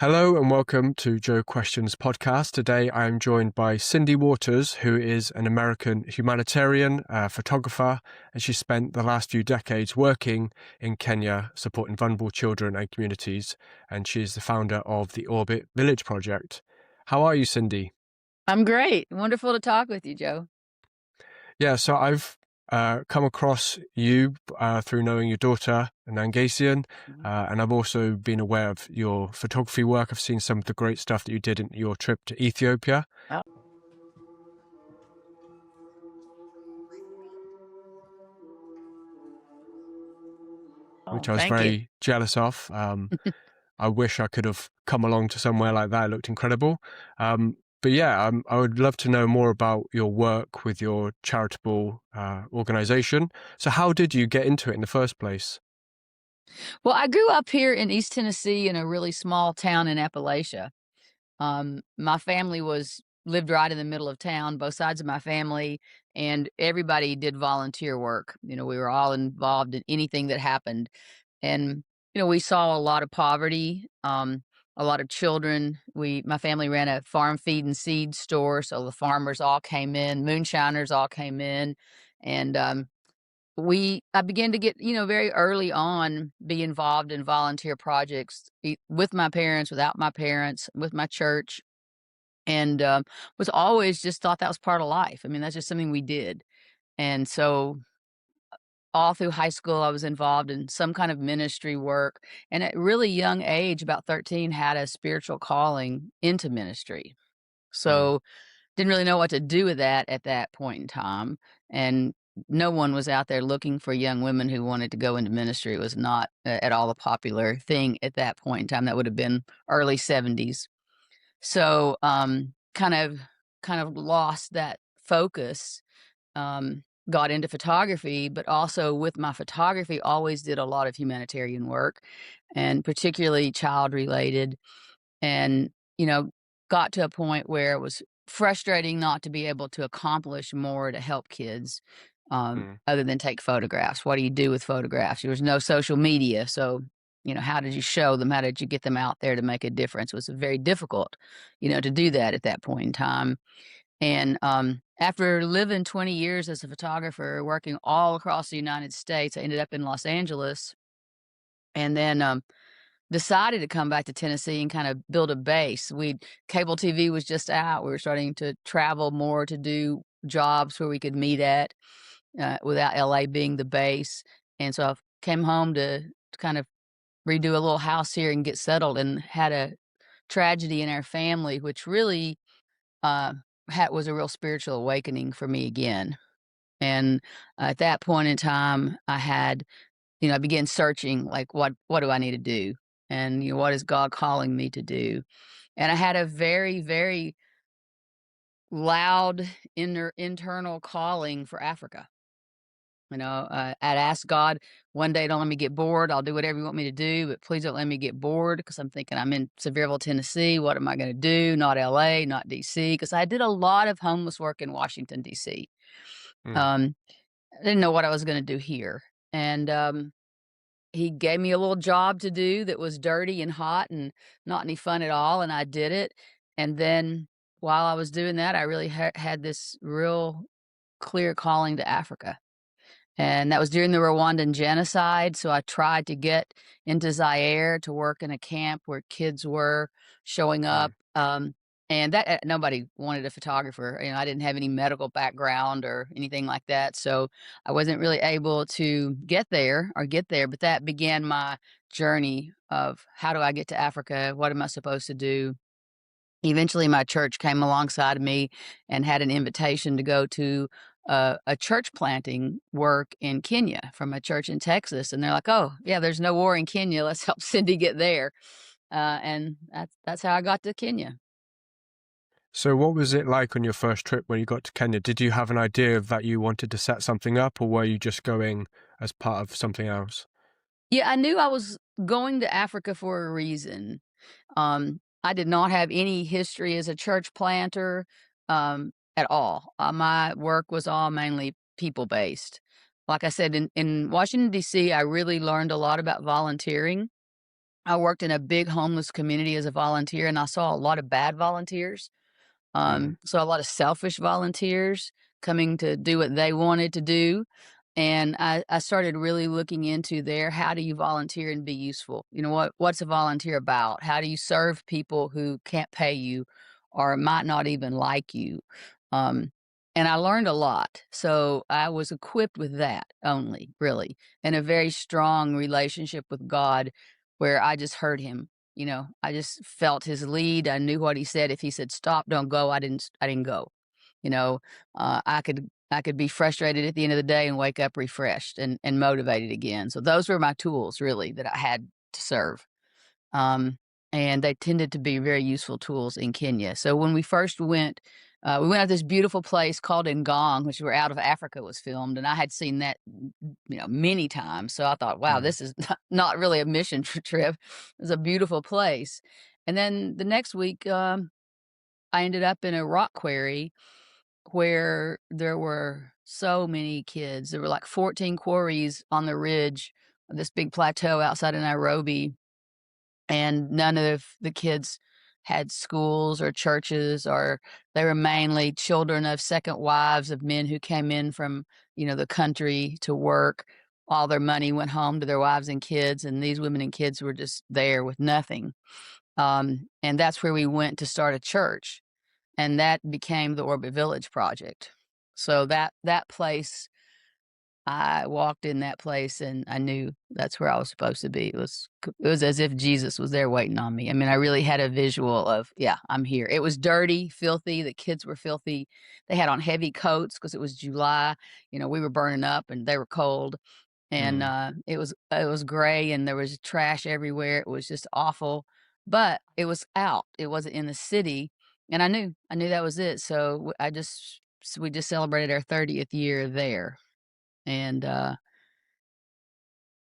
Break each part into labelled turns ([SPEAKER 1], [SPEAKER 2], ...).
[SPEAKER 1] Hello and welcome to Joe Questions podcast. Today I am joined by Cyndy Waters, who is an American humanitarian, photographer, and she spent the last few decades working in Kenya supporting vulnerable children and communities, and she is the founder of the Orbit Village Project. How are you, Cyndy?
[SPEAKER 2] I'm great. Wonderful to talk with you, Joe.
[SPEAKER 1] Yeah, so I've come across you through knowing your daughter, Nangasian, and I've also been aware of your photography work. I've seen some of the great stuff that you did in your trip to Ethiopia,
[SPEAKER 2] Oh,
[SPEAKER 1] which
[SPEAKER 2] oh,
[SPEAKER 1] I was
[SPEAKER 2] thank you.
[SPEAKER 1] very jealous of. I wish I could have come along to somewhere like that. It looked incredible. But yeah, I would love to know more about your work with your charitable organization. So how did you get into it in the first place?
[SPEAKER 2] Well, I grew up here in East Tennessee in a really small town in Appalachia. My family was lived right in the middle of town, both sides of my family, and everybody did volunteer work. We were all involved in anything that happened. And, we saw a lot of poverty, a lot of children. My family ran a farm feed and seed store. So the farmers all came in, moonshiners all came in. And, I began to get, very early on, be involved in volunteer projects with my parents, without my parents, with my church, and was always just thought that was part of life. I mean, that's just something we did. And so all through high school, I was involved in some kind of ministry work. And at really young age, about 13, had a spiritual calling into ministry.
[SPEAKER 1] Mm.
[SPEAKER 2] So didn't really know what to do with that at that point in time. And no one was out there looking for young women who wanted to go into ministry. It was not at all a popular thing at that point in time. That would have been early 70s. So kind of lost that focus, got into photography, but also with my photography, always did a lot of humanitarian work, and particularly child related. And, got to a point where it was frustrating not to be able to accomplish more to help kids,
[SPEAKER 1] Mm.
[SPEAKER 2] other than take photographs. What do you do with photographs? There was no social media. So, how did you show them? How did you get them out there to make a difference? It was very difficult, to do that at that point in time. And after living 20 years as a photographer, working all across the United States, I ended up in Los Angeles, and then decided to come back to Tennessee and kind of build a base. Cable TV was just out. We were starting to travel more to do jobs where we could meet at, without LA being the base. And so I came home to kind of redo a little house here and get settled, and had a tragedy in our family, which really uh, was a real spiritual awakening for me again. And at that point in time, I began searching, like, what do I need to do? And, what is God calling me to do? And I had a very, very loud internal calling for Africa. I'd asked God one day, don't let me get bored. I'll do whatever you want me to do, but please don't let me get bored, because I'm thinking I'm in Sevierville, Tennessee. What am I going to do? Not LA, not DC, because I did a lot of homeless work in Washington, DC.
[SPEAKER 1] Mm.
[SPEAKER 2] Um, I didn't know what I was going to do here. And he gave me a little job to do that was dirty and hot and not any fun at all, and I did it. And then while I was doing that, I really had this real clear calling to Africa. And that was during the Rwandan genocide, so I tried to get into Zaire to work in a camp where kids were showing up,
[SPEAKER 1] Mm.
[SPEAKER 2] and that nobody wanted a photographer. I didn't have any medical background or anything like that, so I wasn't really able to get there, but that began my journey of, how do I get to Africa? What am I supposed to do? Eventually, my church came alongside of me and had an invitation to go to a church planting work in Kenya from a church in Texas. And they're like, "Oh, yeah, there's no war in Kenya. Let's help Cyndy get there." And that's how I got to Kenya.
[SPEAKER 1] So what was it like on your first trip when you got to Kenya? Did you have an idea of that you wanted to set something up, or were you just going as part of something else?
[SPEAKER 2] Yeah, I knew I was going to Africa for a reason. I did not have any history as a church planter, at all. My work was all mainly people based. Like I said, in Washington, D.C., I really learned a lot about volunteering. I worked in a big homeless community as a volunteer, and I saw a lot of bad volunteers.
[SPEAKER 1] Mm.
[SPEAKER 2] So a lot of selfish volunteers coming to do what they wanted to do. And I started really looking into there. How do you volunteer and be useful? You know, what's a volunteer about? How do you serve people who can't pay you or might not even like you? Um, and I learned a lot. So I was equipped with that only, really, and a very strong relationship with God where I just heard him. You know, I just felt his lead. I knew what he said. If he said stop, don't go, I didn't go. You know, I could be frustrated at the end of the day and wake up refreshed and motivated again. So those were my tools really that I had to serve. Um, and they tended to be very useful tools in Kenya. So when we first went, we went out to this beautiful place called Ngong, which were out of Africa was filmed, and I had seen that, many times. So I thought, wow,
[SPEAKER 1] Mm.
[SPEAKER 2] this is not really a mission trip. It's a beautiful place. And then the next week, I ended up in a rock quarry where there were so many kids. There were like 14 quarries on the ridge of this big plateau outside of Nairobi, and none of the kids had schools or churches, or they were mainly children of second wives of men who came in from, the country to work. All their money went home to their wives and kids, and these women and kids were just there with nothing. And that's where we went to start a church, and that became the Orbit Village Project. So that place, I walked in that place and I knew that's where I was supposed to be. It was as if Jesus was there waiting on me. I mean, I really had a visual of, yeah, I'm here. It was dirty, filthy. The kids were filthy. They had on heavy coats because it was July. We were burning up and they were cold. And
[SPEAKER 1] Mm.
[SPEAKER 2] it was gray and there was trash everywhere. It was just awful. But it was out. It wasn't in the city. And I knew that was it. So we just celebrated our 30th year there. And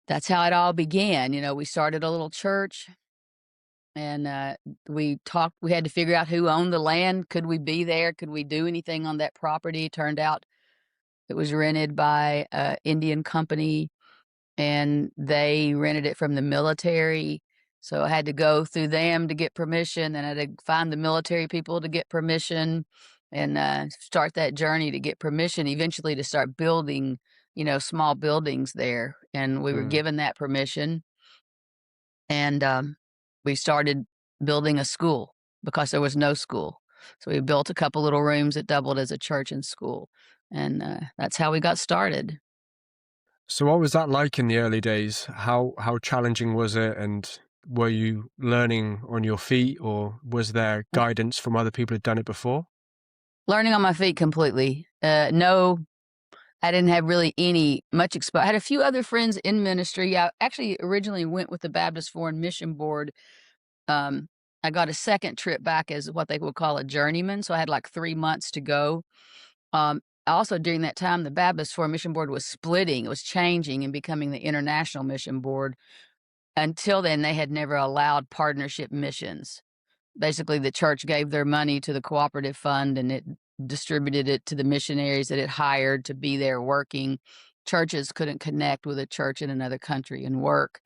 [SPEAKER 2] that's how it all began. We started a little church, and we had to figure out who owned the land. Could we be there? Could we do anything on that property? Turned out it was rented by a Indian company, and they rented it from the military. So I had to go through them to get permission, and I had to find the military people to get permission, and start that journey to get permission, eventually to start building, small buildings there. And we were
[SPEAKER 1] Mm.
[SPEAKER 2] given that permission, and we started building a school because there was no school. So we built a couple little rooms that doubled as a church and school, and that's how we got started.
[SPEAKER 1] So what was that like in the early days? How challenging was it, and were you learning on your feet, or was there guidance from other people who'd done it before?
[SPEAKER 2] Learning on my feet completely. No, I didn't have really any much exposure. I had a few other friends in ministry. I actually originally went with the Baptist Foreign Mission Board. Um, I got a second trip back as what they would call a journeyman, so I had like 3 months to go. Also, during that time, the Baptist Foreign Mission Board was splitting, it was changing and becoming the International Mission Board. Until then, they had never allowed partnership missions. Basically, the church gave their money to the cooperative fund and it distributed it to the missionaries that it hired to be there working. Churches couldn't connect with a church in another country and work.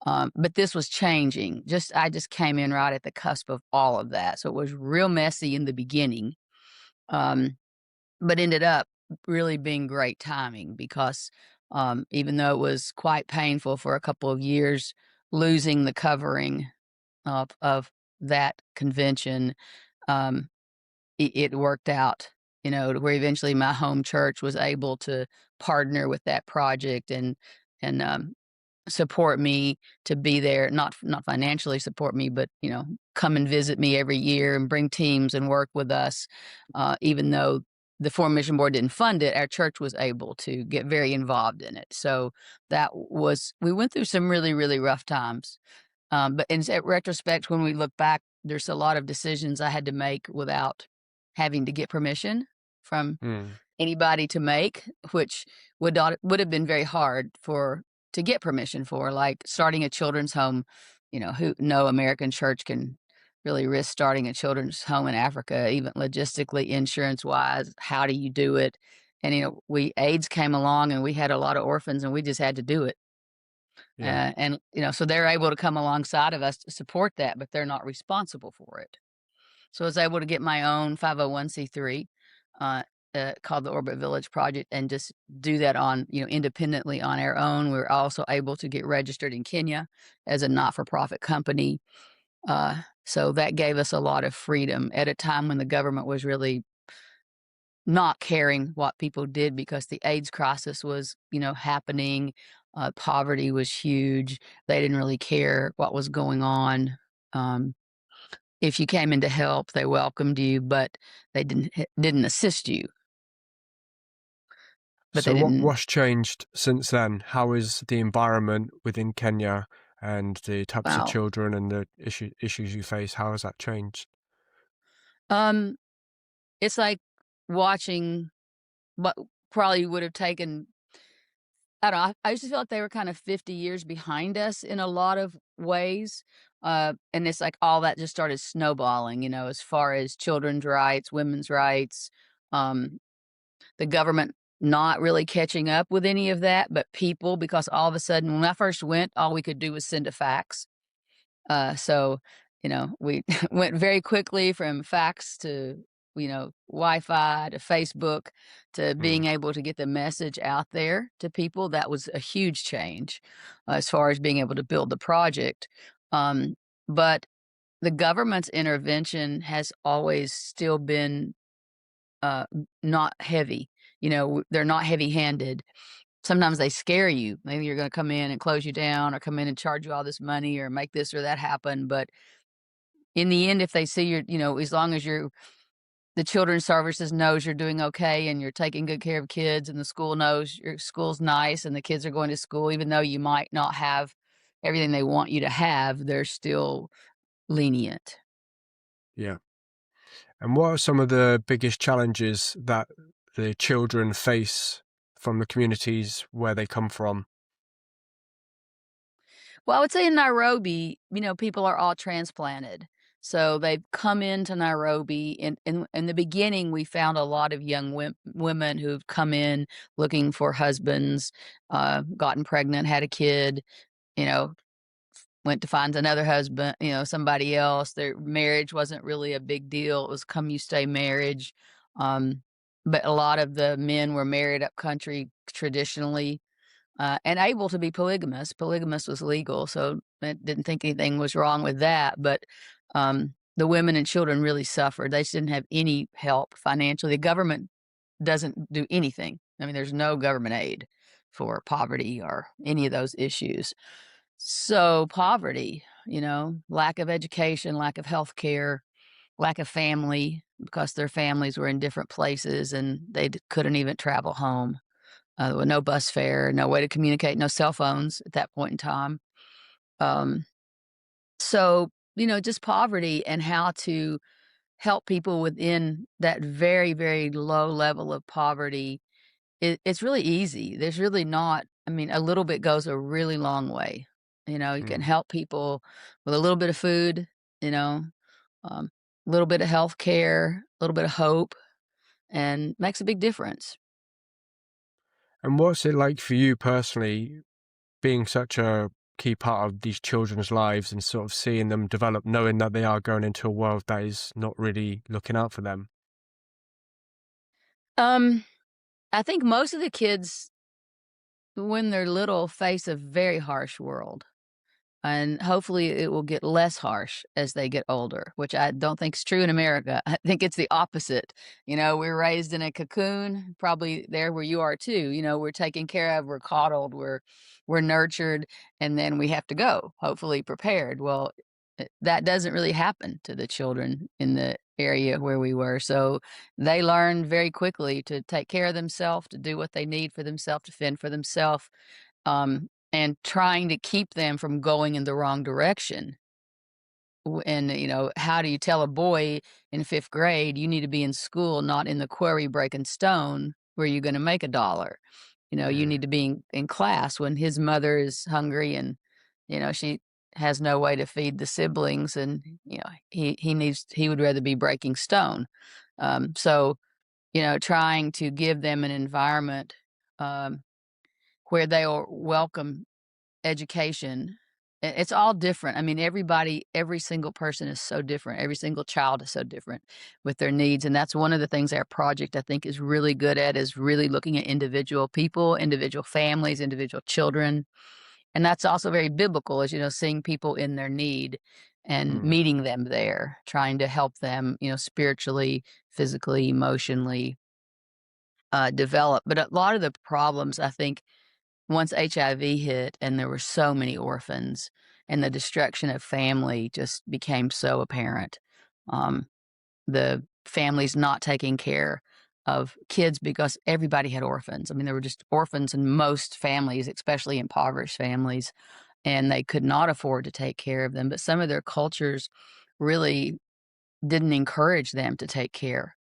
[SPEAKER 2] But this was changing. I just came in right at the cusp of all of that. So it was real messy in the beginning, um, but ended up really being great timing because even though it was quite painful for a couple of years, losing the covering of that convention, um, it worked out, to where eventually my home church was able to partner with that project and support me to be there, not financially support me, but come and visit me every year and bring teams and work with us. Even though the Foreign Mission Board didn't fund it, our church was able to get very involved in it. So we went through some really, really rough times. But in retrospect, when we look back, there's a lot of decisions I had to make without having to get permission from
[SPEAKER 1] Mm.
[SPEAKER 2] anybody to make, which would have been very hard to get permission for, like starting a children's home. Who no American church can really risk starting a children's home in Africa, even logistically, insurance wise. How do you do it? And we AIDS came along, and we had a lot of orphans, and we just had to do it.
[SPEAKER 1] Yeah.
[SPEAKER 2] And, so they're able to come alongside of us to support that, but they're not responsible for it. So I was able to get my own 501(c)(3), uh, called the Orbit Village Project, and just do that on, independently on our own. We were also able to get registered in Kenya as a not-for-profit company. So that gave us a lot of freedom at a time when the government was really not caring what people did because the AIDS crisis was, happening. Poverty was huge. They didn't really care what was going on. Um, if you came in to help, they welcomed you, but they didn't assist you. But they
[SPEAKER 1] So
[SPEAKER 2] didn't.
[SPEAKER 1] what's changed since then? How is the environment within Kenya and the types of
[SPEAKER 2] Wow.
[SPEAKER 1] children and the issues you face? How has that changed?
[SPEAKER 2] Um, it's like watching what probably would have taken. I don't know. I used to feel like they were kind of 50 years behind us in a lot of ways. And it's like all that just started snowballing, as far as children's rights, women's rights, um, the government not really catching up with any of that, but people, because all of a sudden, when I first went, all we could do was send a fax. So, we went very quickly from fax to, Wi-Fi to Facebook to
[SPEAKER 1] Mm.
[SPEAKER 2] being able to get the message out there to people. That was a huge change as far as being able to build the project. Um, but the government's intervention has always still been not heavy. They're not heavy handed. Sometimes they scare you. Maybe you're going to come in and close you down or come in and charge you all this money or make this or that happen. But in the end, if they see as long as the children's services knows you're doing okay and you're taking good care of kids and the school knows your school's nice and the kids are going to school, even though you might not have everything they want you to have, they're still lenient.
[SPEAKER 1] Yeah. And what are some of the biggest challenges that the children face from the communities where they come from?
[SPEAKER 2] Well, I would say in Nairobi, people are all transplanted. So they've come into Nairobi. In the beginning, we found a lot of young women who've come in looking for husbands, gotten pregnant, had a kid, you know, went to find another husband, somebody else. Their marriage wasn't really a big deal. It was come you stay marriage. Um, but a lot of the men were married up country traditionally and able to be polygamous. Polygamous was legal, so I didn't think anything was wrong with that. But the women and children really suffered. They just didn't have any help financially. The government doesn't do anything. I mean, there's no government aid for poverty or any of those issues. So poverty, lack of education, lack of health care, lack of family because their families were in different places and they couldn't even travel home. There was no bus fare, no way to communicate, no cell phones at that point in time. Um, so, just poverty and how to help people within that very, very low level of poverty. It's really easy. There's really not, I mean, a little bit goes a really long way. You can
[SPEAKER 1] Mm.
[SPEAKER 2] help people with a little bit of food, you know, a little bit of health care, a little bit of hope, and makes a big difference.
[SPEAKER 1] And what's it like for you personally, being such a key part of these children's lives and sort of seeing them develop, knowing that they are going into a world that is not really looking out for them?
[SPEAKER 2] Um, I think most of the kids when they're little face a very harsh world. And hopefully it will get less harsh as they get older, which I don't think is true in America. I think it's the opposite. We're raised in a cocoon, probably there where you are too. We're taken care of, we're coddled, we're nurtured, and then we have to go, hopefully prepared. Well, that doesn't really happen to the children in the area where we were. So they learn very quickly to take care of themselves, to do what they need for themselves, to fend for themselves, and trying to keep them from going in the wrong direction. And, how do you tell a boy in fifth grade, you need to be in school, not in the quarry breaking stone where you're going to make $1? You
[SPEAKER 1] Mm.
[SPEAKER 2] need to be in class when his mother is hungry and, she has no way to feed the siblings. And, he would rather be breaking stone. So, trying to give them an environment um, where they are welcome education, it's all different. I mean, every single person is so different. Every single child is so different with their needs. And that's one of the things our project, I think, is really good at, is really looking at individual people, individual families, individual children. And that's also very biblical, as seeing people in their need and
[SPEAKER 1] Mm.
[SPEAKER 2] meeting them there, trying to help them, spiritually, physically, emotionally, develop. But a lot of the problems, I think, once HIV hit and there were so many orphans and the destruction of family just became so apparent. Um, the families not taking care of kids because everybody had orphans. I mean, there were just orphans in most families, especially impoverished families, and they could not afford to take care of them. But some of their cultures really didn't encourage them to take care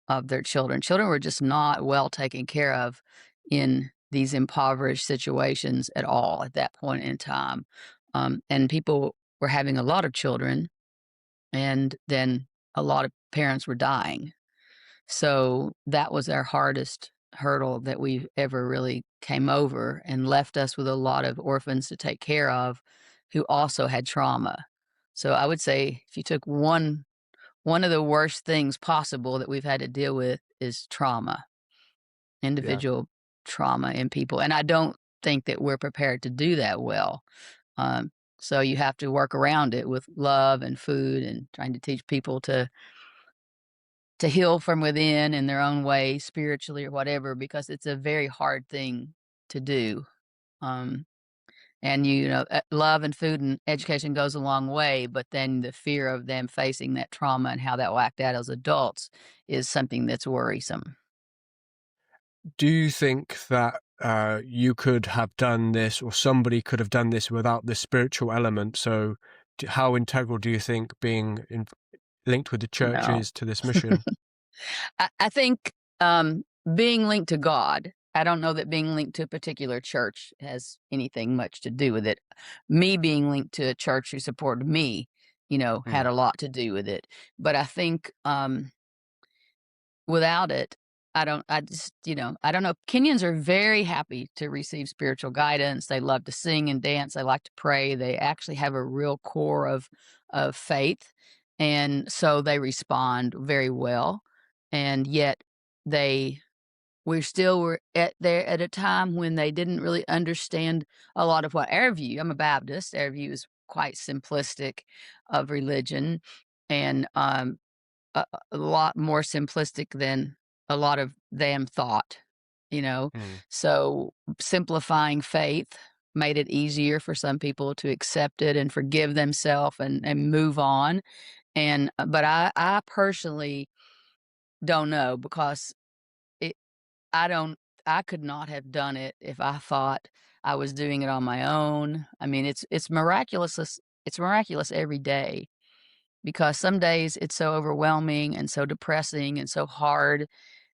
[SPEAKER 2] of their children. Children were just not well taken care of in these impoverished situations at all at that point in time. And people were having a lot of children, and then a lot of parents were dying. So that was our hardest hurdle that we ever really came over, and left us with a lot of orphans to take care of who also had trauma. So I would say if you took one of the worst things possible that we've had to deal with is trauma,
[SPEAKER 1] Yeah.
[SPEAKER 2] individual trauma in people. And I don't think that we're prepared to do that well. Um, so you have to work around it with love and food and trying to teach people to heal from within in their own way, spiritually or whatever, because it's a very hard thing to do. Um, and love and food and education goes a long way, but then the fear of them facing that trauma and how that will act out as adults is something that's worrisome.
[SPEAKER 1] Do you think that you could have done this, or somebody could have done this without this spiritual element? So, how integral do you think linked with the church
[SPEAKER 2] No.
[SPEAKER 1] is to this mission?
[SPEAKER 2] I think being linked to God, I don't know that being linked to a particular church has anything much to do with it. Me being linked to a church who supported me, had
[SPEAKER 1] Mm.
[SPEAKER 2] a lot to do with it. But I think without it, I just, I don't know. Kenyans are very happy to receive spiritual guidance. They love to sing and dance. They like to pray. They actually have a real core of faith. And so they respond very well. And yet they we still were at a time when they didn't really understand a lot of what our view. I'm a Baptist. Our view is quite simplistic of religion, and a lot more simplistic than a lot of them thought, you know?
[SPEAKER 1] Mm.
[SPEAKER 2] So simplifying faith made it easier for some people to accept it and forgive themselves and move on. But I personally don't know, because it, I don't, I could not have done it if I thought I was doing it on my own. I mean, it's miraculous. It's miraculous every day, because some days it's so overwhelming and so depressing and so hard.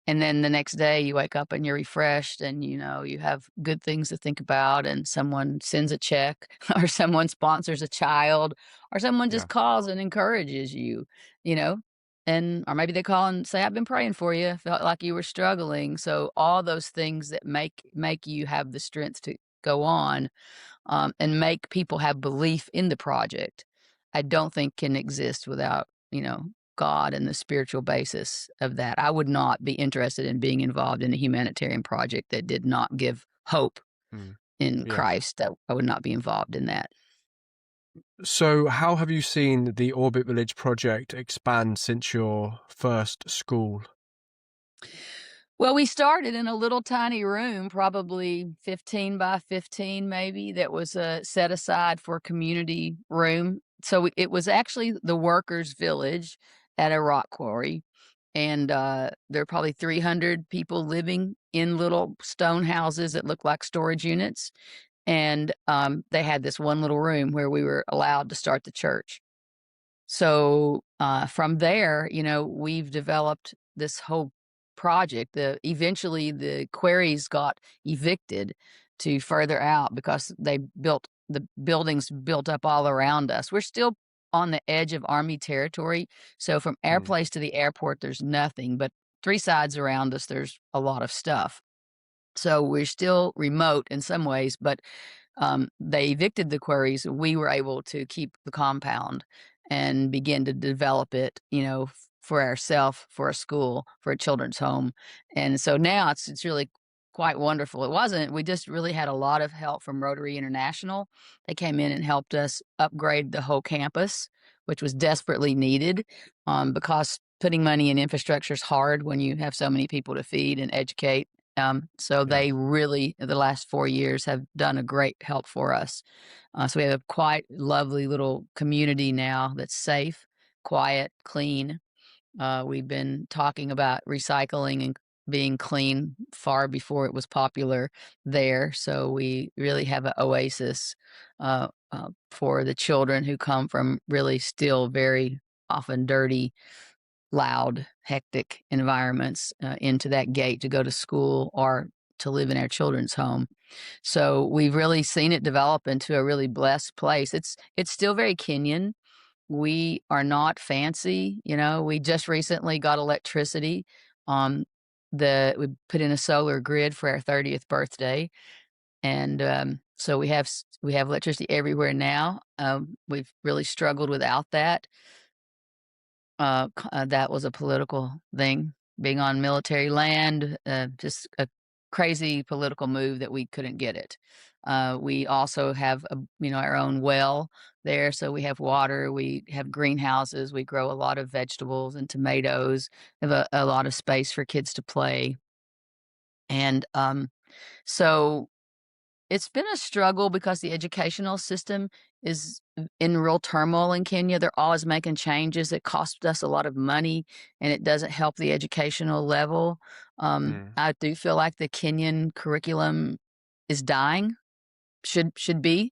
[SPEAKER 2] And then the next day you wake up and you're refreshed, and you have good things to think about, and someone sends a check or someone sponsors a child, or someone
[SPEAKER 1] Yeah.
[SPEAKER 2] just calls and encourages you, you know? And or maybe they call and say, I've been praying for you, felt like you were struggling. So all those things that make you have the strength to go on, and make people have belief in the project, I don't think can exist without, God and the spiritual basis of that. I would not be interested in being involved in a humanitarian project that did not give hope
[SPEAKER 1] Mm.
[SPEAKER 2] in
[SPEAKER 1] Yeah.
[SPEAKER 2] Christ. That I would not be involved in that.
[SPEAKER 1] So, how have you seen the Orbit Village project expand since your first school?
[SPEAKER 2] Well, we started in a little tiny room, probably 15 by 15, maybe, that was set aside for a community room. So it was actually the workers' village at a rock quarry. And there are probably 300 people living in little stone houses that look like storage units. And they had this one little room where we were allowed to start the church. So, from there, we've developed this whole project. Eventually the quarries got evicted to further out because the buildings built up all around us. We're still on the edge of Army territory. So from our
[SPEAKER 1] Mm.
[SPEAKER 2] place to the airport, there's nothing, but three sides around us, there's a lot of stuff. So we're still remote in some ways, but They evicted the quarries. We were able to keep the compound and begin to develop it, for ourselves, for a school, for a children's home. And so now it's really quite wonderful. It wasn't, we just really had a lot of help from Rotary International. They came in and helped us upgrade the whole campus, which was desperately needed, because putting money in infrastructure is hard when you have so many people to feed and educate. So
[SPEAKER 1] Yeah.
[SPEAKER 2] they really, the last 4 years, have done a great help for us. So we have a quite lovely little community now that's safe, quiet, clean. We've been talking about recycling and being clean far before it was popular there. So we really have an oasis for the children who come from really still very often dirty, loud, hectic environments into that gate to go to school or to live in our children's home. So we've really seen it develop into a really blessed place. It's still very Kenyan. We are not fancy, we just recently got electricity. Um, we put in a solar grid for our 30th birthday, and so we have electricity everywhere now. We've really struggled without that. That was a political thing, being on military land, just a crazy political move that we couldn't get it. We also have, our own well there, so we have water, we have greenhouses, we grow a lot of vegetables and tomatoes, have a lot of space for kids to play. And so it's been a struggle because the educational system is in real turmoil in Kenya. They're always making changes. It costs us a lot of money, and it doesn't help the educational level.
[SPEAKER 1] Mm.
[SPEAKER 2] I do feel like the Kenyan curriculum is dying. Should be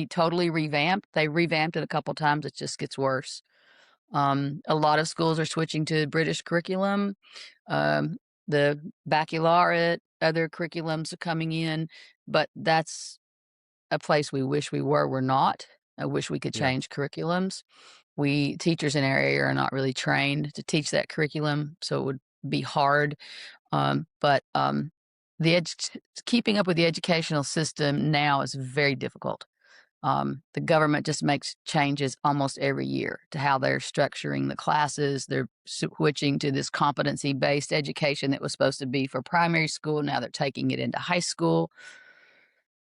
[SPEAKER 2] totally revamped. They revamped it a couple times. It just gets worse. A lot of schools are switching to British curriculum. Um, the baccalaureate, other curriculums are coming in, but that's a place we wish we were. We're not. I wish we could
[SPEAKER 1] Yeah.
[SPEAKER 2] change curriculums. We teachers in our area are not really trained to teach that curriculum, so it would be hard. But the keeping up with the educational system now is very difficult. The government just makes changes almost every year to how they're structuring the classes. They're switching to this competency based education that was supposed to be for primary school. Now they're taking it into high school.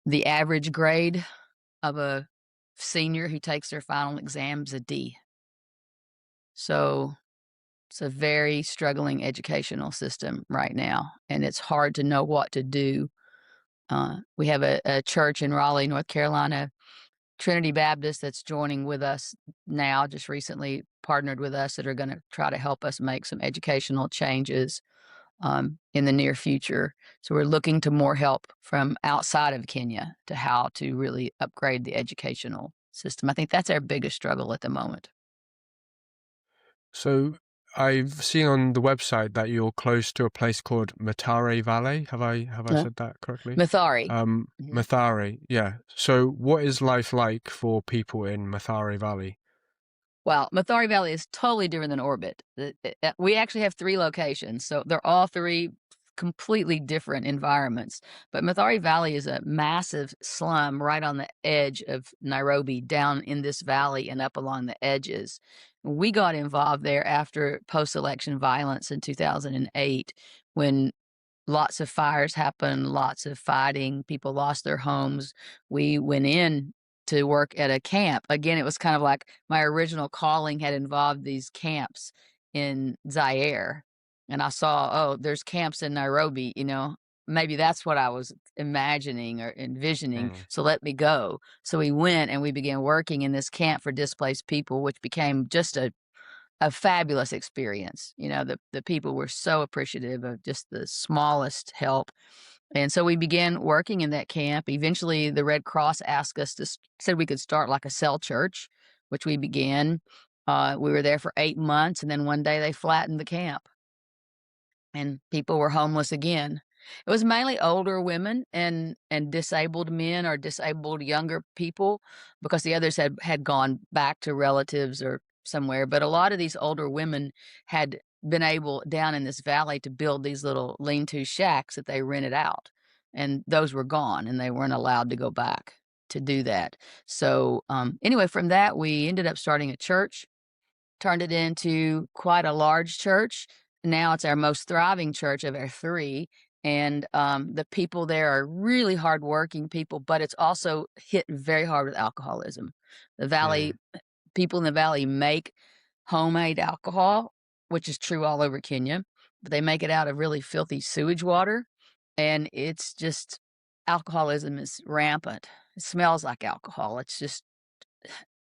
[SPEAKER 2] The average grade of a senior who takes their final exam is a D. So it's a very struggling educational system right now, and it's hard to know what to do. We have a church in Raleigh, North Carolina, Trinity Baptist, that's joining with us now, just recently partnered with us, that are going to try to help us make some educational changes in the near future. So we're looking to more help from outside of Kenya to how to really upgrade the educational system. I think that's our biggest struggle at the moment.
[SPEAKER 1] So I've seen on the website that you're close to a place called Matare Valley. Have I
[SPEAKER 2] Uh,
[SPEAKER 1] said that correctly?
[SPEAKER 2] Mathari. Mhm.
[SPEAKER 1] Mathare, yeah. So what is life like for people in Mathare Valley?
[SPEAKER 2] Well, Mathari Valley is totally different than Orbit. We actually have 3 locations, so they're all 3 completely different environments. But Mathari Valley is a massive slum right on the edge of Nairobi, down in this valley and up along the edges. We got involved there after post-election violence in 2008, when lots of fires happened, lots of fighting, people lost their homes. We went in to work at a camp. Again, it was kind of like my original calling had involved these camps in Zaire. And I saw, oh, there's camps in Nairobi, maybe that's what I was imagining or envisioning.
[SPEAKER 1] Mm.
[SPEAKER 2] So let me go. So we went and we began working in this camp for displaced people, which became just a fabulous experience. The people were so appreciative of just the smallest help. And so we began working in that camp. Eventually, the Red Cross asked us said we could start like a cell church, which we began. We were there for 8 months, and then one day they flattened the camp, and people were homeless again. It was mainly older women and disabled men or disabled younger people, because the others had gone back to relatives or somewhere. But a lot of these older women had been able down in this valley to build these little lean-to shacks that they rented out, and those were gone and they weren't allowed to go back. to do that. So, anyway, from that, we ended up starting a church, turned it into quite a large church. Now it's our most thriving church of our 3, and, the people there are really hardworking people, but it's also hit very hard with alcoholism. The valley
[SPEAKER 1] Mm.
[SPEAKER 2] People in the valley make homemade alcohol, which is true all over Kenya, but they make it out of really filthy sewage water, and it's just alcoholism is rampant. It smells like alcohol. It's just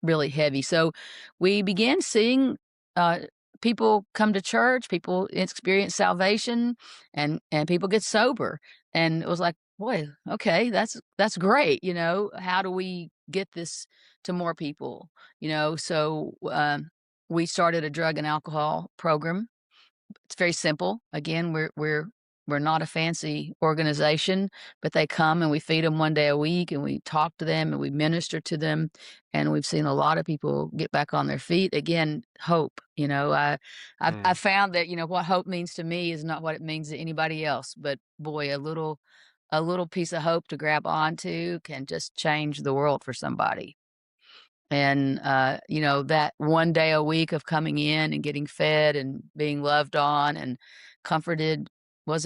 [SPEAKER 2] really heavy. So we began seeing uh, people come to church, people experience salvation, and people get sober. And it was like, boy, okay, that's great. How do we get this to more people? So we started a drug and alcohol program. It's very simple. Again, we're not a fancy organization, but they come and we feed them 1 day a week and we talk to them and we minister to them, and we've seen a lot of people get back on their feet. Again, hope. I
[SPEAKER 1] Mm.
[SPEAKER 2] found that what hope means to me is not what it means to anybody else. But boy, a little piece of hope to grab onto can just change the world for somebody. And, that 1 day a week of coming in and getting fed and being loved on and comforted is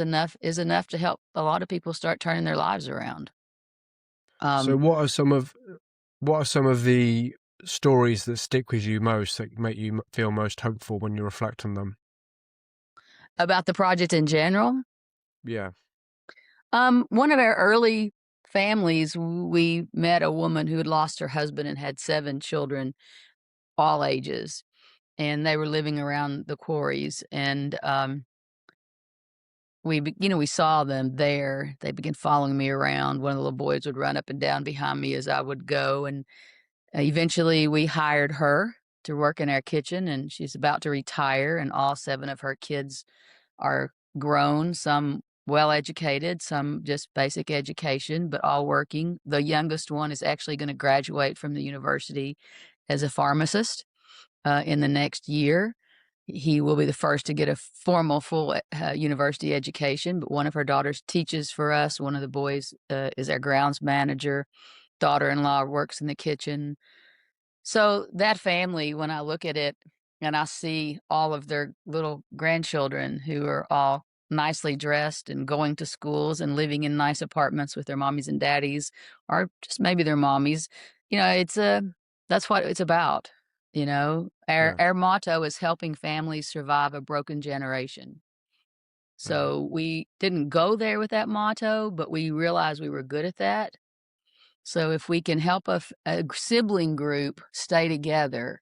[SPEAKER 2] enough to help a lot of people start turning their lives around.
[SPEAKER 1] So
[SPEAKER 2] Um,
[SPEAKER 1] what are some of the stories that stick with you most, that make you feel most hopeful when you reflect on them?
[SPEAKER 2] about the project in general,
[SPEAKER 1] Yeah.
[SPEAKER 2] one of our early families, we met a woman who had lost her husband and had 7 children, all ages, and they were living around the quarries. And, we saw them there. They began following me around. One of the little boys would run up and down behind me as I would go, and eventually we hired her to work in our kitchen, and she's about to retire, and all 7 of her kids are grown, some well educated, some just basic education, but all working. The youngest one is actually gonna graduate from the university as a pharmacist in the next year. He will be the first to get a formal, full university education. But one of her daughters teaches for us. One of the boys is our grounds manager. Daughter in law works in the kitchen. So that family, when I look at it and I see all of their little grandchildren who are all nicely dressed and going to schools and living in nice apartments with their mommies and daddies, or just maybe their mommies, that's what it's about. Our
[SPEAKER 1] Yeah.
[SPEAKER 2] our motto is helping families survive a broken generation.
[SPEAKER 1] Mm.
[SPEAKER 2] So we didn't go there with that motto, but we realized we were good at that. So if we can help a sibling group stay together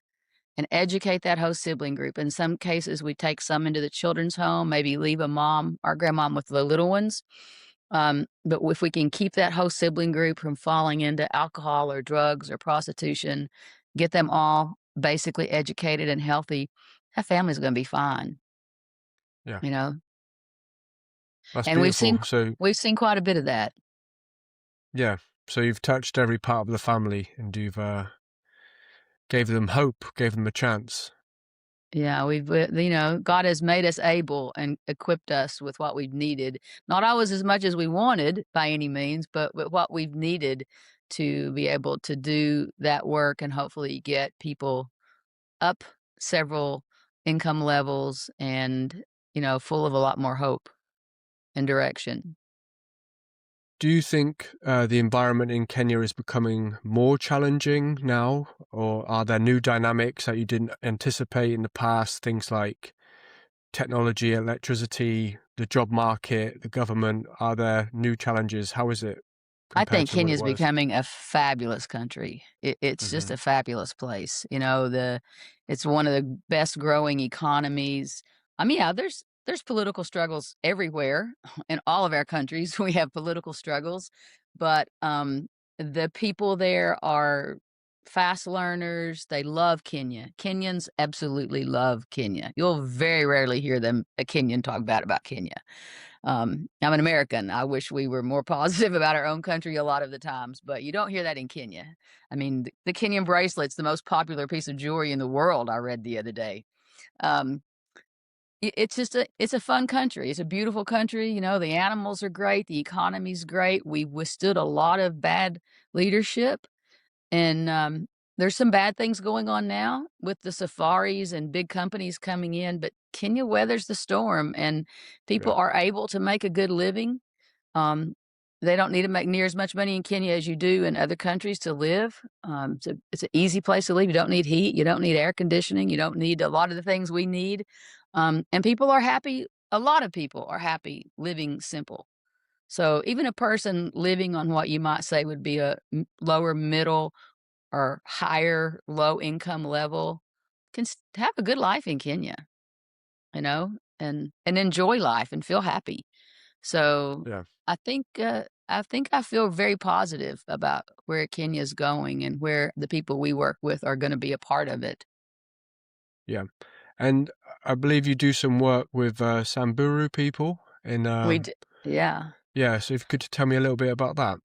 [SPEAKER 2] and educate that whole sibling group. In some cases, we take some into the children's home, maybe leave a mom our grandmom with the little ones. But if we can keep that whole sibling group from falling into alcohol or drugs or prostitution, get them all basically educated and healthy, that family's going to be fine.
[SPEAKER 1] Yeah.
[SPEAKER 2] You know,
[SPEAKER 1] That's
[SPEAKER 2] and
[SPEAKER 1] beautiful. So,
[SPEAKER 2] we've seen quite a bit of that.
[SPEAKER 1] yeah. So you've touched every part of the family, and you've gave them hope, gave them a chance.
[SPEAKER 2] Yeah, God has made us able and equipped us with what we've needed. Not always as much as we wanted by any means, but what we've needed to be able to do that work and hopefully get people up several income levels and, full of a lot more hope and direction.
[SPEAKER 1] Do you think the environment in Kenya is becoming more challenging now, or are there new dynamics that you didn't anticipate in the past? Things like technology, electricity, the job market, the government. Are there new challenges? How is it
[SPEAKER 2] I
[SPEAKER 1] compared
[SPEAKER 2] think
[SPEAKER 1] to what it
[SPEAKER 2] Kenya's
[SPEAKER 1] was?
[SPEAKER 2] becoming a fabulous country. It's just
[SPEAKER 1] Hmm.
[SPEAKER 2] a fabulous place. It's one of the best growing economies. I mean, yeah, there's political struggles everywhere in all of our countries. We have political struggles, but the people there are fast learners. They love Kenya. Kenyans absolutely love Kenya. You'll very rarely hear a Kenyan talk bad about Kenya. I'm an American. I wish we were more positive about our own country a lot of the times, but you don't hear that in Kenya. I mean, the Kenyan bracelet's the most popular piece of jewelry in the world, I read the other day. Um, it's just it's a fun country. It's a beautiful country. You know, the animals are great. The economy's great. We withstood a lot of bad leadership. And, there's some bad things going on now with the safaris and big companies coming in, but Kenya weathers the storm, and people
[SPEAKER 1] Yeah.
[SPEAKER 2] are able to make a good living. Um, they don't need to make near as much money in Kenya as you do in other countries to live. It's an easy place to live. You don't need heat. You don't need air conditioning. You don't need a lot of the things we need. And people are happy. A lot of people are happy living simple. So even a person living on what you might say would be a lower middle or higher low income level can have a good life in Kenya, you know, and enjoy life and feel happy. So
[SPEAKER 1] Yeah.
[SPEAKER 2] I think I feel very positive about where Kenya's going and where the people we work with are going to be a part of it.
[SPEAKER 1] Yeah. And I believe you do some work with Samburu people in
[SPEAKER 2] Yeah.
[SPEAKER 1] yeah, so if you could tell me a little bit about that.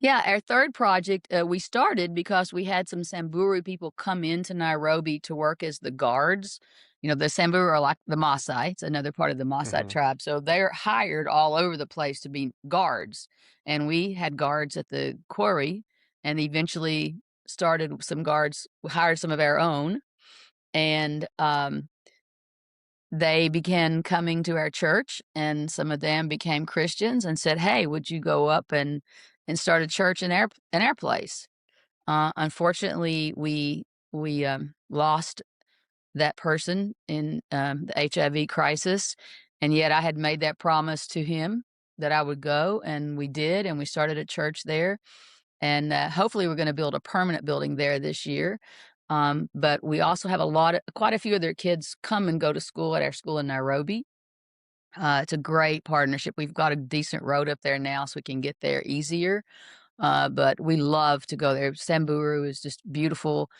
[SPEAKER 2] Yeah, our third project, we started because we had some Samburu people come into Nairobi to work as the guards. You know, the Samburu are like the Maasai. It's another part of the Maasai
[SPEAKER 1] Hmm.
[SPEAKER 2] tribe. So they're hired all over the place to be guards. And we had guards at the quarry and eventually started some guards, hired some of our own. And they began coming to our church, and some of them became Christians and said, "Hey, would you go up and start a church in our place?" Unfortunately, we lost that person in the HIV crisis, and yet I had made that promise to him that I would go, and we did, and we started a church there, and hopefully we're going to build a permanent building there this year. But we also have quite a few of their kids come and go to school at our school in Nairobi. It's a great partnership. We've got a decent road up there now, so we can get there easier. But we love to go there. Samburu is just beautiful,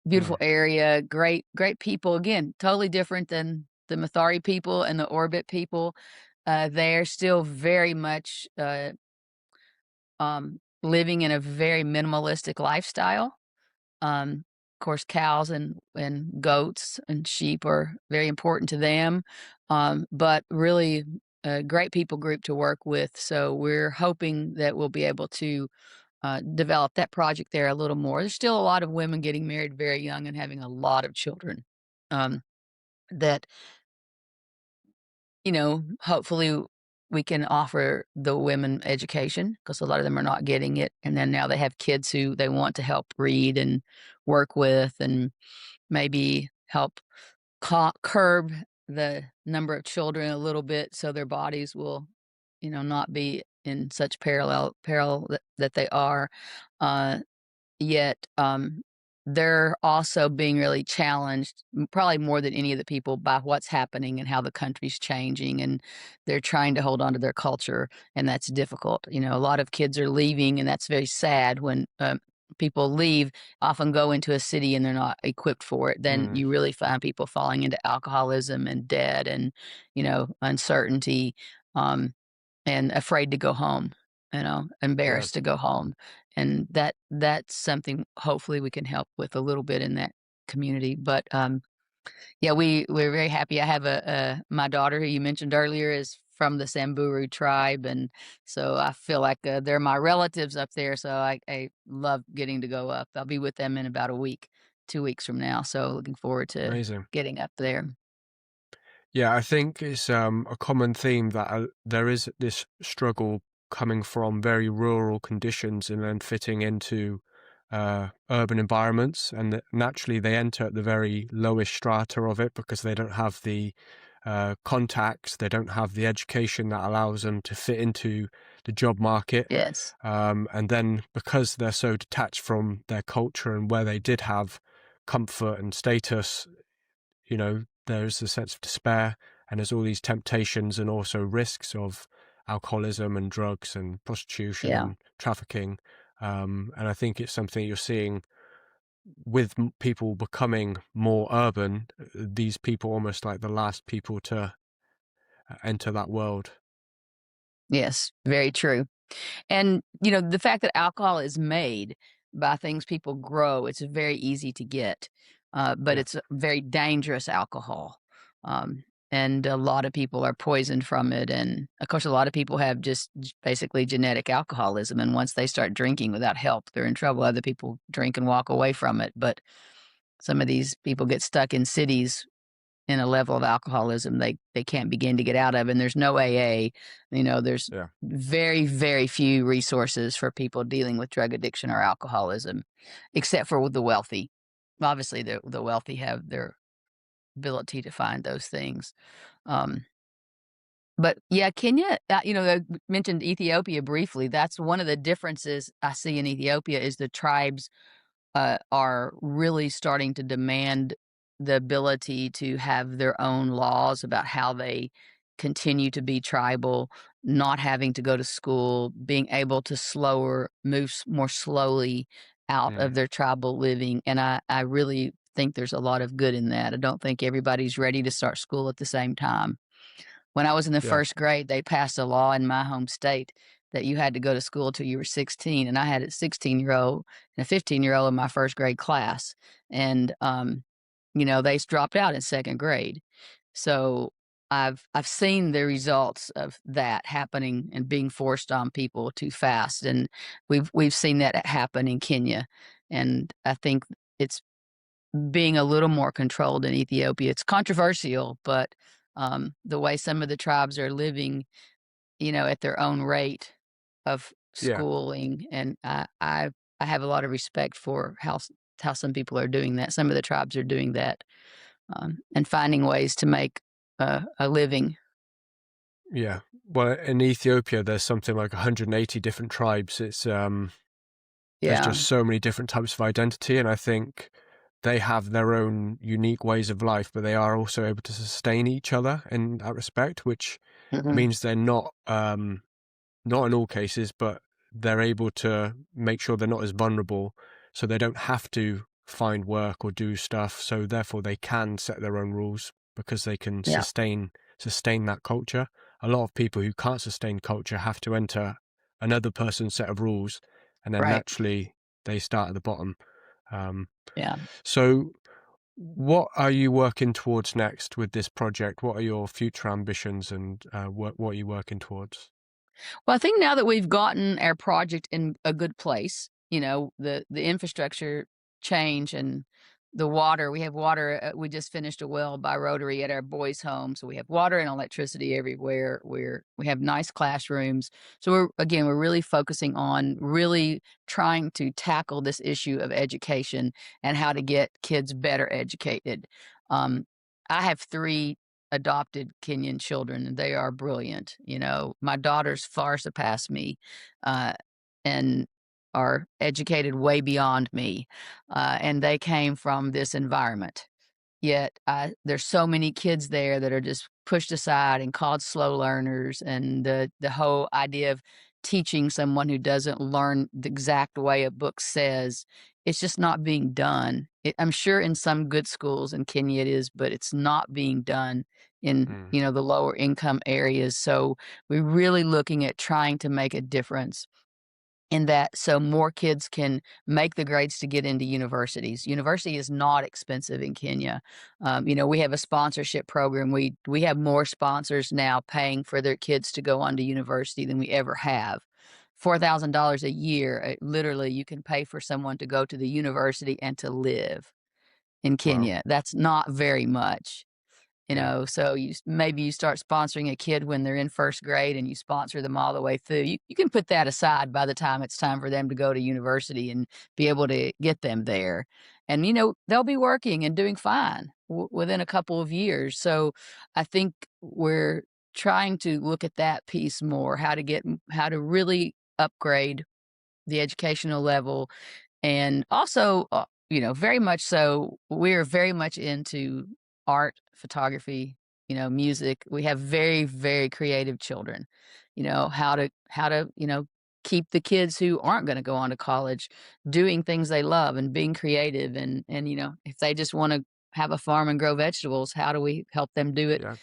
[SPEAKER 2] beautiful
[SPEAKER 1] Mm.
[SPEAKER 2] area. Great people. Again, totally different than the Mathari people and the Orbit people. They're still very much living in a very minimalistic lifestyle. Of course, cows and goats and sheep are very important to them, but really a great people group to work with. So we're hoping that we'll be able to develop that project there a little more. There's still a lot of women getting married very young and having a lot of children. That hopefully we can offer the women education because a lot of them are not getting it. And then now they have kids who they want to help read and work with and maybe help curb the number of children a little bit so their bodies will, not be in such peril that they are. Uh, Yet, they're also being really challenged, probably more than any of the people, by what's happening and how the country's changing, and they're trying to hold on to their culture, and that's difficult. You know, a lot of kids are leaving, and that's very sad when, people leave, often go into a city and they're not equipped for it. Then
[SPEAKER 1] Mm.
[SPEAKER 2] you really find people falling into alcoholism and debt and, uncertainty, um, and afraid to go home,
[SPEAKER 1] Yeah.
[SPEAKER 2] embarrassed to go home. And that's something hopefully we can help with a little bit in that community. But yeah, we're very happy. I have a my daughter who you mentioned earlier is from the Samburu tribe, and so I feel like they're my relatives up there. So I love getting to go up. I'll be with them in about a week, 2 weeks from now. So looking forward to
[SPEAKER 1] Amazing.
[SPEAKER 2] getting up there.
[SPEAKER 1] Yeah, I think it's a common theme that there is this struggle coming from very rural conditions and then fitting into urban environments, and that naturally they enter at the very lowest strata of it because they don't have the contacts, they don't have the education that allows them to fit into the job market,
[SPEAKER 2] Yes.
[SPEAKER 1] and then because they're so detached from their culture and where they did have comfort and status, there's a sense of despair, and there's all these temptations and also risks of alcoholism and drugs and prostitution
[SPEAKER 2] Yeah.
[SPEAKER 1] and trafficking. And I think it's something you're seeing with people becoming more urban, these people almost like the last people to enter that world.
[SPEAKER 2] Yes. Very true. And, the fact that alcohol is made by things people grow, it's very easy to get, but
[SPEAKER 1] Yeah.
[SPEAKER 2] it's a very dangerous alcohol. and a lot of people are poisoned from it, and, of course, a lot of people have just basically genetic alcoholism, and once they start drinking without help, they're in trouble. Other people drink and walk away from it, but some of these people get stuck in cities in a level of alcoholism they can't begin to get out of, and there's no AA. There's
[SPEAKER 1] Yeah.
[SPEAKER 2] very, very few resources for people dealing with drug addiction or alcoholism, except for the wealthy. Obviously, the wealthy have their ability to find those things. Um, but yeah, Kenya, I mentioned Ethiopia briefly. That's one of the differences I see in Ethiopia is the tribes are really starting to demand the ability to have their own laws about how they continue to be tribal, not having to go to school, being able to move more slowly out of
[SPEAKER 1] Mm.
[SPEAKER 2] their tribal living. And I really think there's a lot of good in that. I don't think everybody's ready to start school at the same time. When I was in the
[SPEAKER 1] Yeah.
[SPEAKER 2] first grade, they passed a law in my home state that you had to go to school till you were 16, and I had a 16-year-old and a 15-year-old in my first grade class, and, they dropped out in second grade. So I've seen the results of that happening and being forced on people too fast, and we've seen that happen in Kenya, and I think it's being a little more controlled in Ethiopia. It's controversial, but the way some of the tribes are living, at their own rate of
[SPEAKER 1] Yeah.
[SPEAKER 2] schooling, and I have a lot of respect for how some people are doing that. Some of the tribes are doing that, and finding ways to make a living.
[SPEAKER 1] Yeah. Well, in Ethiopia, there's something like 180 different tribes. There's
[SPEAKER 2] Yeah.
[SPEAKER 1] just so many different types of identity, and I think they have their own unique ways of life, but they are also able to sustain each other in that respect, which
[SPEAKER 2] Hmm.
[SPEAKER 1] means they're not in all cases, but they're able to make sure they're not as vulnerable, so they don't have to find work or do stuff. So therefore, they can set their own rules because they can
[SPEAKER 2] Yeah.
[SPEAKER 1] sustain that culture. A lot of people who can't sustain culture have to enter another person's set of rules, and then
[SPEAKER 2] Right.
[SPEAKER 1] naturally they start at the bottom. Um,
[SPEAKER 2] Yeah.
[SPEAKER 1] so, what are you working towards next with this project? What are your future ambitions, and what are you working towards?
[SPEAKER 2] Well, I think now that we've gotten our project in a good place, the infrastructure change and the water, we have water. We just finished a well by Rotary at our boys' home, so we have water and electricity everywhere. We have nice classrooms, so we're really focusing on really trying to tackle this issue of education and how to get kids better educated. Um, I have three adopted Kenyan children, and they are brilliant. My daughters far surpass me, uh, and are educated way beyond me, and they came from this environment. Yet, there's so many kids there that are just pushed aside and called slow learners, and the whole idea of teaching someone who doesn't learn the exact way a book says, it's just not being done. I'm sure in some good schools in Kenya it is, but it's not being done in,
[SPEAKER 1] Mm.
[SPEAKER 2] the lower income areas. So we're really looking at trying to make a difference in that so more kids can make the grades to get into universities. University is not expensive in Kenya. We have a sponsorship program. We have more sponsors now paying for their kids to go on to university than we ever have. $4,000 a year, literally, you can pay for someone to go to the university and to live in
[SPEAKER 1] Wow.
[SPEAKER 2] Kenya. That's not very much.
[SPEAKER 1] Yeah.
[SPEAKER 2] So maybe you start sponsoring a kid when they're in first grade and you sponsor them all the way through. You can put that aside by the time it's time for them to go to university and be able to get them there. And, they'll be working and doing fine within a couple of years. So I think we're trying to look at that piece more, how to really upgrade the educational level, and also, very much so, we're very much into art, photography, music. We have very, very creative children. How to, keep the kids who aren't going to go on to college doing things they love and being creative, and if they just want to have a farm and grow vegetables, how do we help them do it
[SPEAKER 1] Yeah.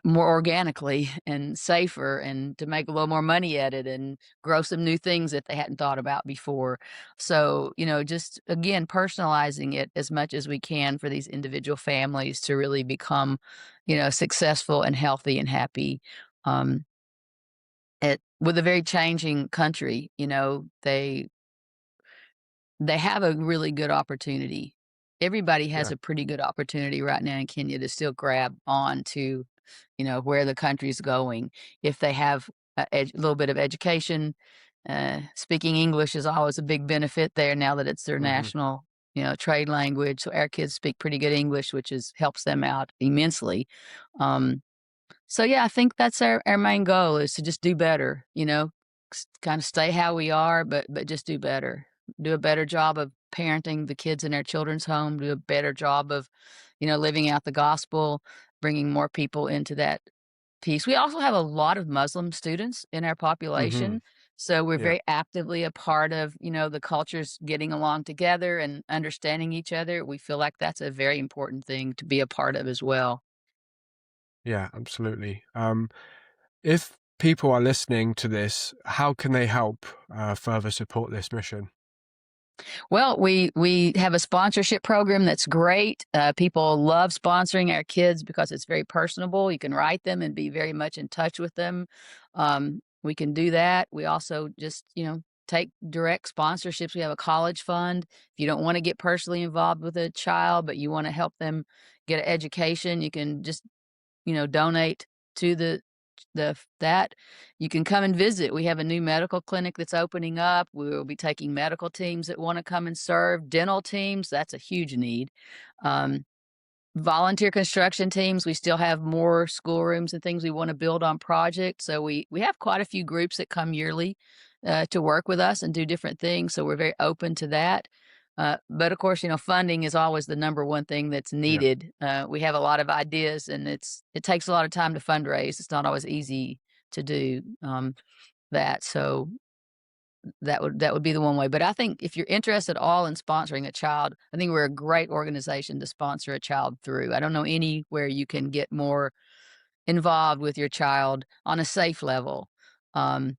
[SPEAKER 2] more organically and safer, and to make a little more money at it and grow some new things that they hadn't thought about before. So, just again, personalizing it as much as we can for these individual families to really become, successful and healthy and happy. Um, with a very changing country, they have a really good opportunity. Everybody has
[SPEAKER 1] Yeah.
[SPEAKER 2] a pretty good opportunity right now in Kenya to still grab on to, where the country's going. If they have a little bit of education, speaking English is always a big benefit there now that it's their
[SPEAKER 1] Hmm.
[SPEAKER 2] national, trade language. So our kids speak pretty good English, which helps them out immensely. Um, so yeah, I think that's our main goal is to just do better, kind of stay how we are, but just do better. Do a better job of parenting the kids in our children's home, do a better job of, living out the gospel, bringing more people into that piece. We also have a lot of Muslim students in our
[SPEAKER 1] Hmm.
[SPEAKER 2] population, so we're
[SPEAKER 1] Yeah.
[SPEAKER 2] very actively a part of, the cultures getting along together and understanding each other. We feel like that's a very important thing to be a part of as well.
[SPEAKER 1] Yeah, absolutely. If people are listening to this, how can they help further support this mission?
[SPEAKER 2] Well, we have a sponsorship program that's great. People love sponsoring our kids because it's very personable. You can write them and be very much in touch with them. We can do that. We also just, take direct sponsorships. We have a college fund. If you don't want to get personally involved with a child, but you want to help them get an education, you can just donate to that. You can come and visit. We have a new medical clinic that's opening up. We will be taking medical teams that wanna come and serve, dental teams, that's a huge need. Um, Volunteer construction teams, we still have more schoolrooms and things we wanna build on projects, so we have quite a few groups that come yearly, to work with us and do different things, so we're very open to that. But of course, funding is always the number one thing that's
[SPEAKER 1] Yeah.
[SPEAKER 2] needed. We have a lot of ideas, and it takes a lot of time to fundraise. It's not always easy to do, that, so that would be the one way. But I think if you're interested at all in sponsoring a child, I think we're a great organization to sponsor a child through. I don't know anywhere you can get more involved with your child on a safe level, um,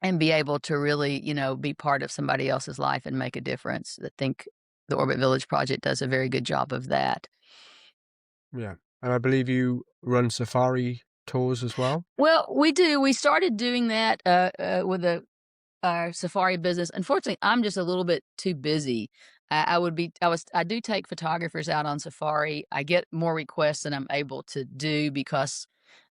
[SPEAKER 2] and be able to really, be part of somebody else's life and make a difference. I think the Orbit Village Project does a very good job of that.
[SPEAKER 1] Yeah. And I believe you run safari tours as well?
[SPEAKER 2] Well, we do. We started doing that with our safari business. Unfortunately, I'm just a little bit too busy. I do take photographers out on safari. I get more requests than I'm able to do because,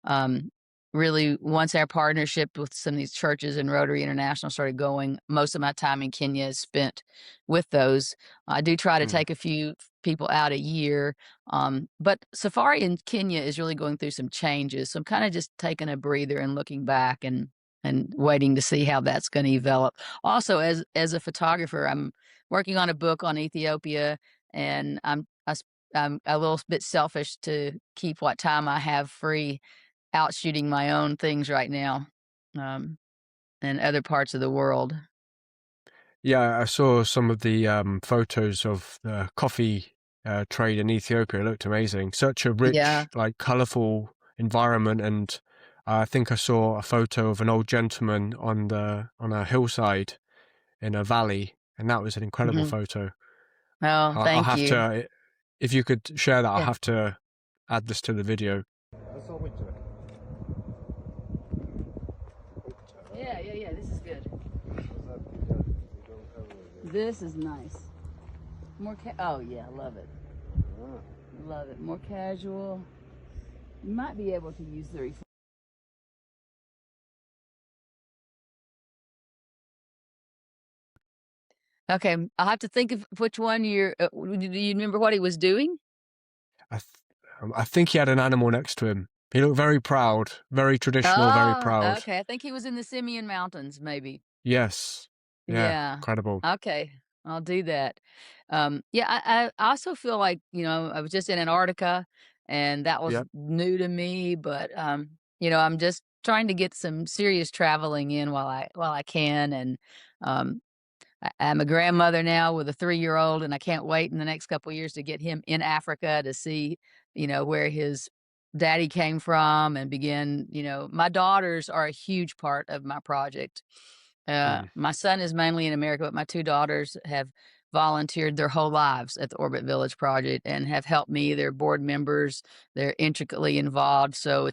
[SPEAKER 2] um, really, once our partnership with some of these churches and Rotary International started going, most of my time in Kenya is spent with those. I do try to
[SPEAKER 1] Mm.
[SPEAKER 2] take a few people out a year, but safari in Kenya is really going through some changes. So I'm kind of just taking a breather and looking back and waiting to see how that's gonna develop. Also, as a photographer, I'm working on a book on Ethiopia, and I'm a little bit selfish to keep what time I have free out shooting my own things right now, um, in other parts of the world.
[SPEAKER 1] Yeah, I saw some of the photos of the coffee trade in Ethiopia. It looked amazing. Such a
[SPEAKER 2] Yeah,
[SPEAKER 1] rich, like colorful environment. And I think I saw a photo of an old gentleman on a hillside in a valley, and that was an incredible
[SPEAKER 2] mhm.
[SPEAKER 1] photo.
[SPEAKER 2] Oh,
[SPEAKER 1] I'll
[SPEAKER 2] thank
[SPEAKER 1] have
[SPEAKER 2] you.
[SPEAKER 1] to, if you could share that, I'll
[SPEAKER 2] Yeah.
[SPEAKER 1] have to add this to the video.
[SPEAKER 2] Yeah, yeah, yeah, this is good. This is nice. Oh, yeah, love it. Love it. More casual. You might be able to use the Okay, I'll have to think of which one do you remember what he was doing?
[SPEAKER 1] I think he had an animal next to him. He looked very proud, very traditional, very
[SPEAKER 2] Oh,
[SPEAKER 1] proud.
[SPEAKER 2] okay, I think he was in the Simeon Mountains, maybe.
[SPEAKER 1] Yes. Yeah,
[SPEAKER 2] Yeah.
[SPEAKER 1] incredible.
[SPEAKER 2] Okay, I'll do that. Yeah, I also feel like, I was just in Antarctica, and that was
[SPEAKER 1] Yep.
[SPEAKER 2] new to me, but, I'm just trying to get some serious traveling in while I can, and, um I'm a grandmother now with a 3-year-old, and I can't wait in the next couple of years to get him in Africa to see, where his daddy came from and begin, my daughters are a huge part of my project.
[SPEAKER 1] Mm.
[SPEAKER 2] My son is mainly in America, but my 2 daughters have volunteered their whole lives at the Orbit Village Project and have helped me. They're board members. They're intricately involved, so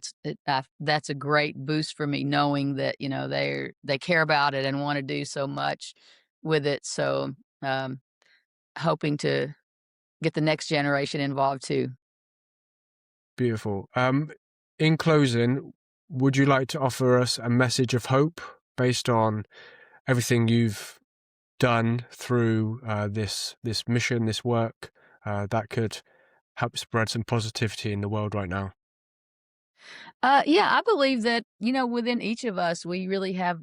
[SPEAKER 2] that's a great boost for me knowing that, they care about it and wanna do so much with it, so, um, hoping to get the next generation involved too.
[SPEAKER 1] Beautiful. In closing, would you like to offer us a message of hope based on everything you've done through this mission, this work that could help spread some positivity in the world right now?
[SPEAKER 2] Yeah, I believe that, within each of us, we really have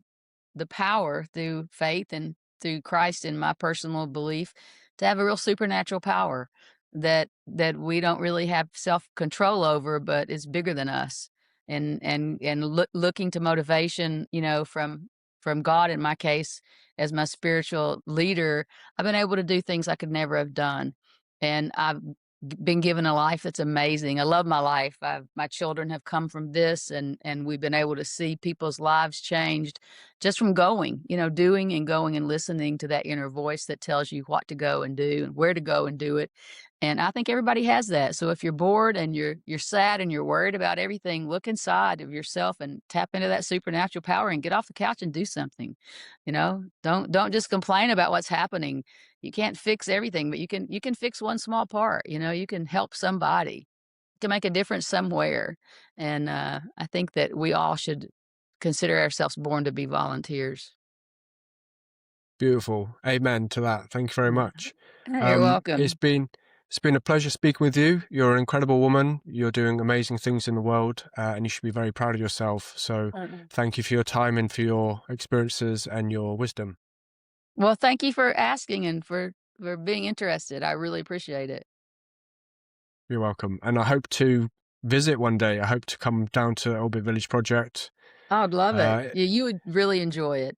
[SPEAKER 2] the power through faith and through Christ, in my personal belief, to have a real supernatural power that we don't really have self-control over, but it's bigger than us. And looking to motivation, from God in my case, as my spiritual leader, I've been able to do things I could never have done. And I've been given a life that's amazing. I love my life. My children have come from this, and we've been able to see people's lives changed just from going, doing and going and listening to that inner voice that tells you what to go and do and where to go and do it. And I think everybody has that. So if you're bored and you're sad and you're worried about everything, look inside of yourself and tap into that supernatural power and get off the couch and do something. Don't just complain about what's happening. You can't fix everything, but you can fix one small part. You can help somebody to make a difference somewhere. And I think that we all should consider ourselves born to be volunteers.
[SPEAKER 1] Beautiful. Amen to that. Thank you very much.
[SPEAKER 2] You're
[SPEAKER 1] It's
[SPEAKER 2] welcome.
[SPEAKER 1] been a pleasure speaking with you. You're an incredible woman. You're doing amazing things in the world, and you should be very proud of yourself. So, thank you for your time and for your experiences and your wisdom.
[SPEAKER 2] Well, thank you for asking and for being interested. I really appreciate it.
[SPEAKER 1] You're welcome. And I hope to visit one day. I hope to come down to Orbit Village Project.
[SPEAKER 2] I'd love it.
[SPEAKER 1] Uh,
[SPEAKER 2] Yeah, you would really enjoy it.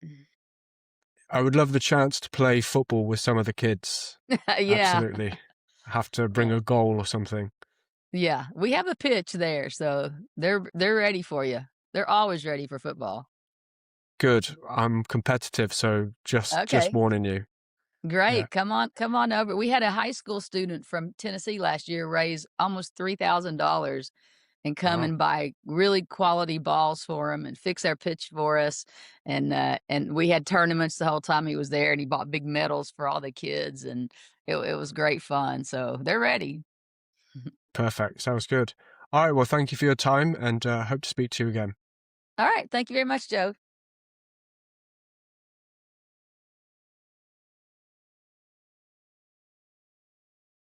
[SPEAKER 1] I would love the chance to play football with some of the kids.
[SPEAKER 2] Yeah.
[SPEAKER 1] Absolutely. I have to bring a goal or something.
[SPEAKER 2] Yeah, we have a pitch there, so they're ready for you. They're always ready for football.
[SPEAKER 1] Good. I'm competitive, so just
[SPEAKER 2] Okay,
[SPEAKER 1] warning you. Yeah.
[SPEAKER 2] great. Come on over. We had a high school student from Tennessee last year raise almost $3,000 and come
[SPEAKER 1] Wow.
[SPEAKER 2] and buy really quality balls for him and fix our pitch for us. And we had tournaments the whole time he was there, and he bought big medals for all the kids, and it was great fun. So they're ready.
[SPEAKER 1] Perfect. Sounds good. All right. Well, thank you for your time and hope to speak to you again.
[SPEAKER 2] All right. Thank you very much, Joe.